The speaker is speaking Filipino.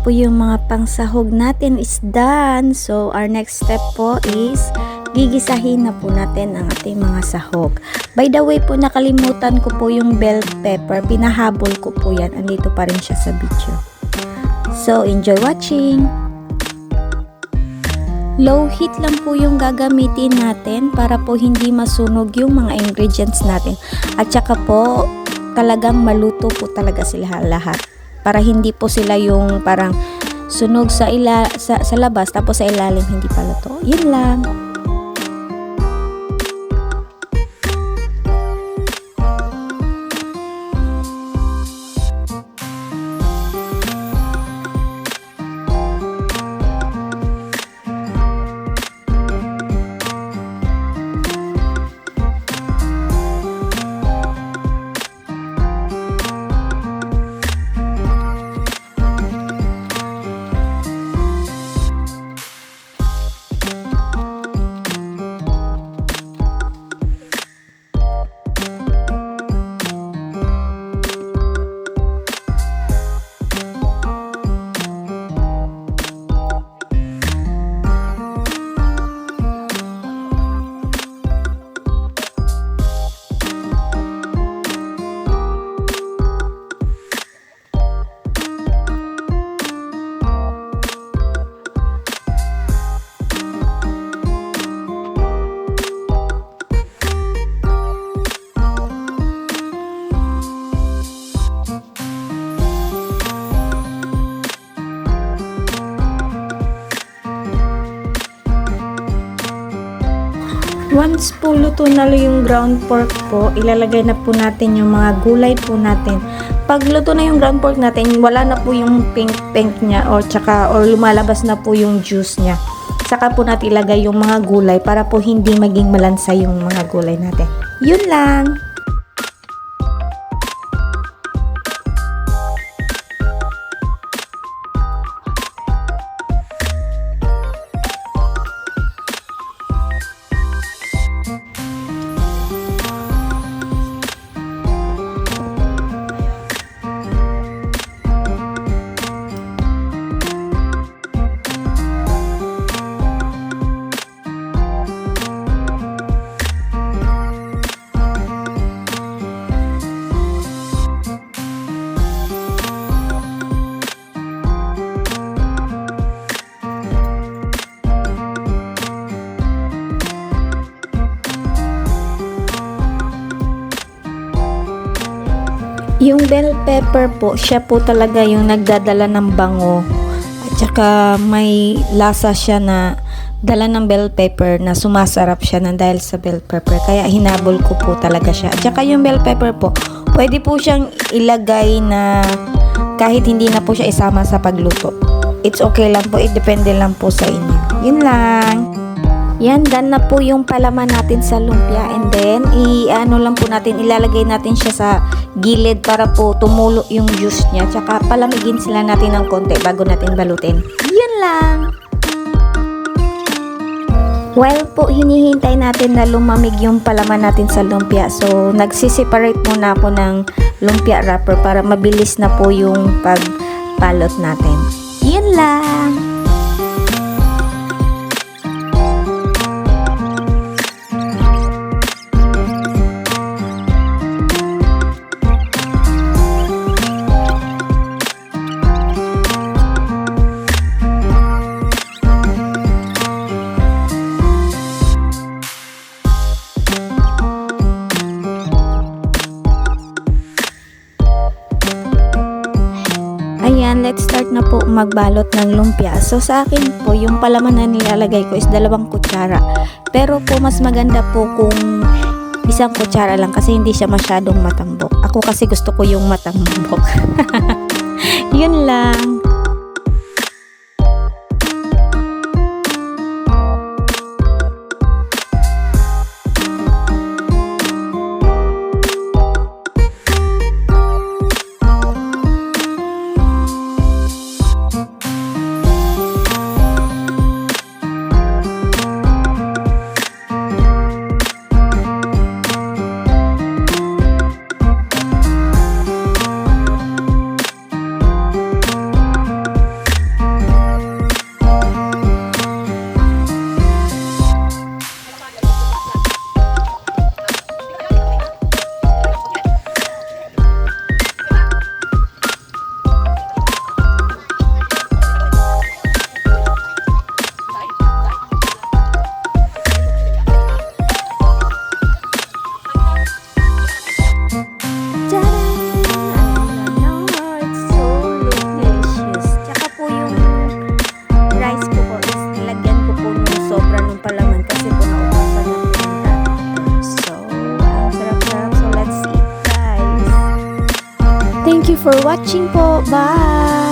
po yung mga pangsahog natin is done. So, our next step po is gigisahin na po natin ang ating mga sahog. By the way po, nakalimutan ko po yung bell pepper. Pinahabol ko po yan. Andito pa rin siya sa video. So, enjoy watching! Low heat lang po yung gagamitin natin para po hindi masunog yung mga ingredients natin. At saka po, talagang maluto po talaga sila lahat. Para hindi po sila yung parang sunog sa labas tapos sa ilalim hindi pa luto. Yun lang. Once po luto na yung ground pork po, ilalagay na po natin yung mga gulay po natin. Pag luto na yung ground pork natin, wala na po yung pink niya or lumalabas na po yung juice niya. Saka po natin ilagay yung mga gulay para po hindi maging malansa yung mga gulay natin. Yun lang! Yung bell pepper po, siya po talaga yung nagdadala ng bango. At saka may lasa siya na dala ng bell pepper na sumasarap siya na dahil sa bell pepper. Kaya hinabol ko po talaga siya. At saka yung bell pepper po, pwede po siyang ilagay na kahit hindi na po siya isama sa pagluto. It's okay lang po, depende lang po sa inyo. Yun lang. Yan, done na po yung palaman natin sa lumpia, and then ilalagay natin siya sa gilid para po tumulo yung juice niya, tsaka palamigin sila natin ng konti bago natin balutin. Yun lang! While po hinihintay natin na lumamig yung palaman natin sa lumpia, so nagsiseparate muna ako ng lumpia wrapper para mabilis na po yung pagbalot natin. Yun lang! Ayan, let's start na po magbalot ng lumpia. So sa akin po, yung palaman na nilalagay ko is 2 kutsara. Pero po mas maganda po kung 1 kutsara lang kasi hindi siya masyadong matambok. Ako kasi gusto ko yung matambok. Yun lang. for watching po. Bye!